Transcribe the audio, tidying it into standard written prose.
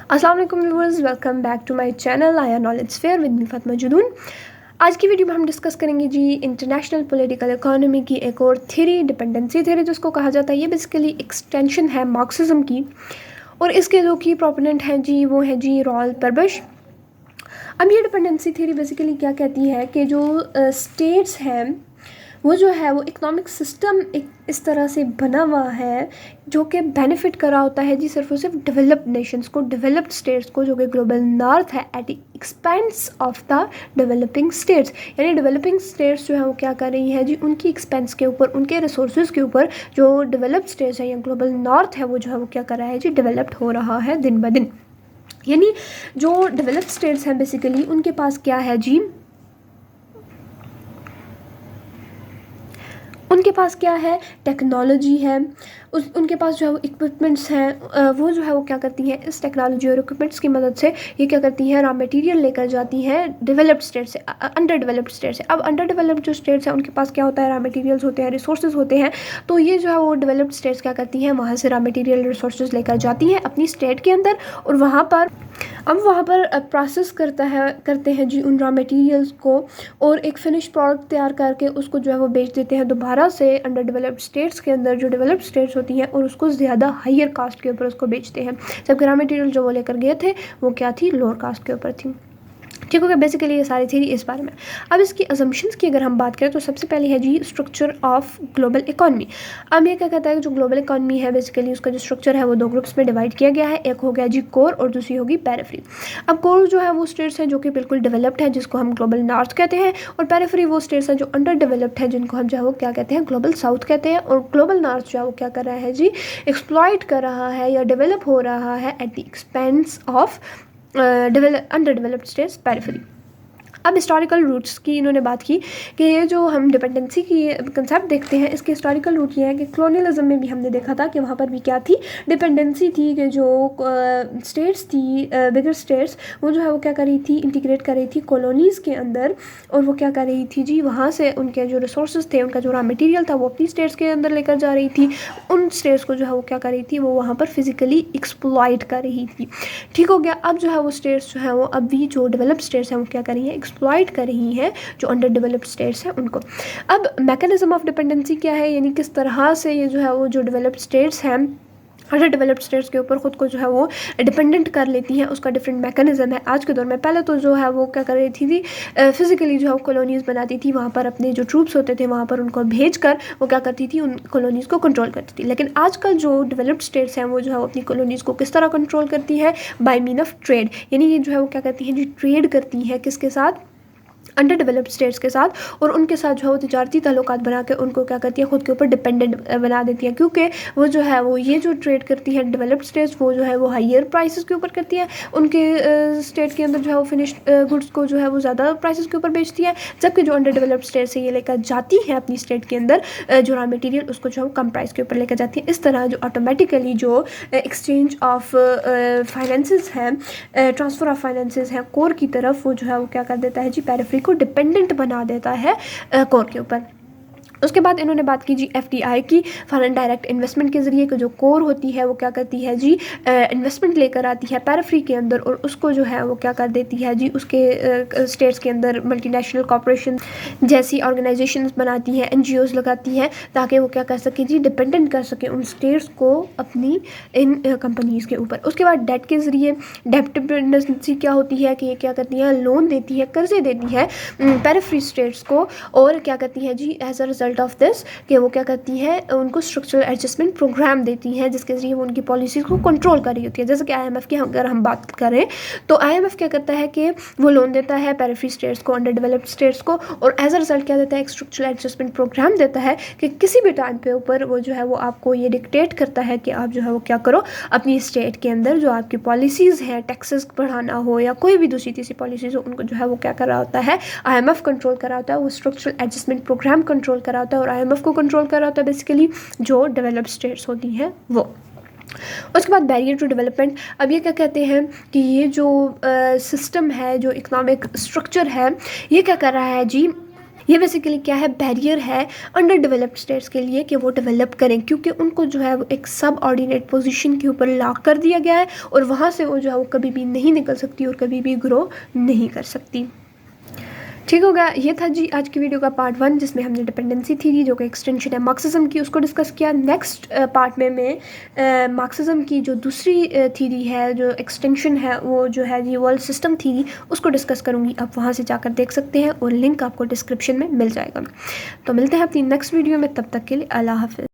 अस्सलाम वालेकुम viewers, welcome back to my channel आया knowledge fair with me Fatima Judun. आज की वीडियो में हम डिस्कस करेंगे जी इंटरनेशनल पॉलिटिकल इकोनॉमी की एक और थ्योरी, डिपेंडेंसी थ्योरी जिसको कहा जाता है। ये बेसिकली एक्सटेंशन है मार्क्सिज्म की, और इसके जो की प्रोपोनेंट हैं जी वो है जी रॉल परबश। अब ये डिपेंडेंसी थ्योरी बेसिकली क्या कहती है कि जो स्टेट्स हैं वो जो है वो इकोनॉमिक सिस्टम एक इस तरह से बना हुआ है जो कि बेनिफिट कर रहा होता है जी सिर्फ और सिर्फ डेवलप्ड नेशंस को, डेवलप्ड स्टेट्स को, जो कि ग्लोबल नॉर्थ है, at the expense of the developing states. यानी डेवलपिंग स्टेट्स जो है वो क्या कर रही है जी, उनकी एक्सपेंस के ऊपर, उनके रिसोर्सेज के ऊपर जो डेवलप्ड स्टेट्स हैं या ग्लोबल नॉर्थ है वो जो है वो क्या कर रहा है जी, डेवलप्ड हो रहा है दिन ब दिन। यानी जो डेवलप्ड स्टेट्स हैं बेसिकली उनके पास क्या है जी, उनके पास क्या है, टेक्नोलॉजी है, उनके पास जो है वो इक्विपमेंट्स हैं। वो जो है वो क्या करती हैं, इस टेक्नोलॉजी और इक्विपमेंट्स की मदद से ये क्या करती हैं, रॉ मटेरियल लेकर जाती हैं डेवलप्ड स्टेट से अंडर डेवलप्ड स्टेट से। अब अंडर डेवलप्ड जो स्टेट्स हैं उनके पास क्या होता है, रॉ मटेरियल्स होते हैं, रिसोर्सेज होते हैं। तो ये जो है वो डेवलप्ड स्टेट्स क्या करती हैं, वहाँ से रॉ मटेरियल रिसोर्सेज लेकर जाती हैं अपनी स्टेट के अंदर, और वहाँ पर प्रोसेस करते हैं जी उन रॉ मटेरियल्स को, और एक फिनिश प्रोडक्ट तैयार करके उसको जो है वो बेच देते हैं दोबारा से अंडर डेवलप्ड स्टेट्स के अंदर, जो डेवलप्ड स्टेट्स होती हैं, और उसको ज़्यादा हायर कास्ट के ऊपर उसको बेचते हैं, जबकि रॉ मटेरियल जो वो लेकर गए थे वो क्या थी, लोअर कास्ट के ऊपर थी। ठीक हो गया। बेसिकली ये सारी थ्योरी इस बारे में। अब इसकी अजम्पशंस की अगर हम बात करें तो सबसे पहले है जी स्ट्रक्चर ऑफ ग्लोबल इकॉनमी। अब ये क्या कहता है कि जो ग्लोबल इकॉनमी है बेसिकली उसका जो स्ट्रक्चर है वो दो ग्रुप्स में डिवाइड किया गया है। एक हो गया जी कोर और दूसरी होगी पेरिफेरी। अब कोर जो है वो स्टेट्स हैं जो कि बिल्कुल डेवलप्ड है, जिसको हम ग्लोबल नॉर्थ कहते हैं, और पेरिफेरी वो स्टेट्स हैं जो अंडर डेवलप्ड है, जिनको हम जो है वो क्या कहते हैं, ग्लोबल साउथ कहते हैं। और ग्लोबल नॉर्थ जो है वो क्या कर रहा है जी, एक्सप्लॉइट कर रहा है या डेवलप हो रहा है at the expense of under developed states, periphery. अब हिस्टोरिकल रूट्स की इन्होंने बात की कि ये जो हम डिपेंडेंसी की कंसेप्ट देखते हैं इसके हिस्टोरिकल रूट ये है कि कॉलोनियलिज्म में भी हमने देखा था कि वहाँ पर भी क्या थी, डिपेंडेंसी थी, कि जो स्टेट्स थी, बिगर स्टेट्स, वो जो है वो क्या कर रही थी, इंटीग्रेट कर रही थी कॉलोनीज़ के अंदर, और वो क्या कर रही थी जी, वहाँ से उनके जो रिसोर्सेज थे, उनका जो रॉ मटेरियल था वो अपनी स्टेट्स के अंदर लेकर जा रही थी। उन स्टेट्स को जो है वो क्या कर रही थी, वो वहाँ पर फिजिकली एक्सप्लॉइट कर रही थी। ठीक हो गया। अब जो है वो स्टेट्स जो है वो अभी जो डेवलप्ड स्टेट्स हैं वो क्या कर रही हैं, एक्सप्लॉइट कर रही हैं जो अंडर डेवलप्ड स्टेट्स हैं उनको। अब मैकेनिज्म ऑफ डिपेंडेंसी क्या है, यानी किस तरह से ये जो है वो जो डेवलप्ड स्टेट्स हैं अंडर डेवलप्ड स्टेट्स के ऊपर ख़ुद को जो है वो डिपेंडेंट कर लेती हैं, उसका डिफरेंट मैकेनिज्म है आज के दौर में। पहले तो जो है वो क्या कर रही थी फिजिकली जो है वो कॉलोनीज़ बनाती थी, वहाँ पर अपने जो ट्रूप्स होते थे वहाँ पर उनको भेज कर वो क्या करती थी, उन कॉलोनीज़ को कंट्रोल करती थी। लेकिन आजकल जो डेवलप्ड स्टेट्स हैं वो जो है वो अपनी कॉलोनीज़ को किस तरह कंट्रोल करती है, बाय मीन ऑफ ट्रेड। यानी ये जो है वो क्या करती हैं जी, ट्रेड करती हैं किसके साथ, अंडर डेवलप्ड स्टेट्स के साथ, और उनके साथ जो है वो तजारती ताल्लुकात बना के उनको क्या करती है, ख़ुद के ऊपर डिपेंडेंट बना देती है। क्योंकि वो जो है वो ये जो ट्रेड करती है डेवलप्ड स्टेट्स, वो जो है वो हायर प्राइसेस के ऊपर करती है, उनके स्टेट के अंदर जो है वो फिनिश्ड गुड्स को जो है वो ज़्यादा प्राइसेस के ऊपर बेचती है, जबकि जो अंडर डेवलप्ड स्टेट से ये लेकर जाती है अपनी स्टेट के अंदर जो रॉ मटेरियल, उसको जो है वो कम प्राइस के ऊपर लेकर जाती है। इस तरह जो ऑटोमेटिकली जो एक्सचेंज ऑफ फाइनेंसेस हैं, ट्रांसफ़र ऑफ फाइनेंसेस हैं कोर की तरफ, वो जो है वो क्या कर देता है जी, पेरिफेरी को डिपेंडेंट बना देता है कोर के ऊपर। उसके बाद इन्होंने बात की जी FDI की, फॉरेन डायरेक्ट इन्वेस्टमेंट के ज़रिए, जो कोर होती है वो क्या करती है जी, इन्वेस्टमेंट लेकर आती है पेरिफेरी के अंदर, और उसको जो है वो क्या कर देती है जी, उसके स्टेट्स के अंदर मल्टीनेशनल कॉर्पोरेशन जैसी ऑर्गेनाइजेशंस बनाती हैं, NGOs लगाती हैं, ताकि वो क्या कर सके जी, डिपेंडेंट कर सके उन स्टेट्स को अपनी इन कंपनीज़ के ऊपर। उसके बाद डेट के ज़रिए, डेट डिपेंडेंसी क्या होती है कि ये क्या करती है, लोन देती है, कर्जे देती है पेरिफेरी स्टेट्स को, और क्या करती है जी, as a result of this कि वो क्या करती है, उनको स्ट्रक्चरल एडजस्टमेंट प्रोग्राम देती हैं, जिसके जरिए वो उनकी पॉलिसीज़ को कंट्रोल कर रही होती है। जैसे कि IMF की अगर हम बात करें तो IMF क्या करता है कि वो लोन देता है पेरिफेरी स्टेट्स को, अंडर डेवलप्ड स्टेट्स को, और एज अ रिजल्ट क्या देता है, एक स्ट्रक्चरल एडजस्टमेंट प्रोग्राम देता है कि किसी भी टाइम पे ऊपर वो जो है वो आपको ये डिक्टेट करता है कि आप जो है वो क्या करो, अपनी स्टेट के अंदर जो आपकी पॉलिसीज़ हैं, टैक्सेस बढ़ाना हो या कोई भी दूसरी तीसरी पॉलिसीज़ हो, उनको जो है वो क्या कर रहा होता है, IMF कंट्रोल कर रहा होता है, वो स्ट्रक्चरल एडजस्टमेंट प्रोग्राम कंट्रोल कर रहा होता है, और IMF को कंट्रोल कर रहा होता है बेसिकली जो डेवलप्ड स्टेट्स होती हैं वो। उसके बाद बैरियर टू डेवलपमेंट। अब ये क्या कहते हैं कि ये जो सिस्टम है, जो इकोनॉमिक स्ट्रक्चर है, ये क्या कर रहा है जी, ये बेसिकली क्या है, बैरियर है अंडर डेवलप्ड स्टेट्स के लिए कि वो डेवलप करें, क्योंकि उनको जो है वो एक सब ऑर्डिनेट पोजीशन के ऊपर लॉक कर दिया गया है और वहाँ से वो जो है वो कभी भी नहीं निकल सकती और कभी भी ग्रो नहीं कर सकती। ठीक हो गया। ये था जी आज की वीडियो का पार्ट 1, जिसमें हमने डिपेंडेंसी थ्योरी जो कि एक्सटेंशन है मार्क्सिज्म की, उसको डिस्कस किया। नेक्स्ट पार्ट में मैं मार्क्सिज्म की जो दूसरी थ्योरी है, जो एक्सटेंशन है, वो जो है जी वर्ल्ड सिस्टम थ्योरी, उसको डिस्कस करूँगी। आप वहाँ से जाकर देख सकते हैं और लिंक आपको डिस्क्रिप्शन में मिल जाएगा। तो मिलते हैं अपनी नेक्स्ट वीडियो में, तब तक के लिए अल्लाह हाफ़िज़।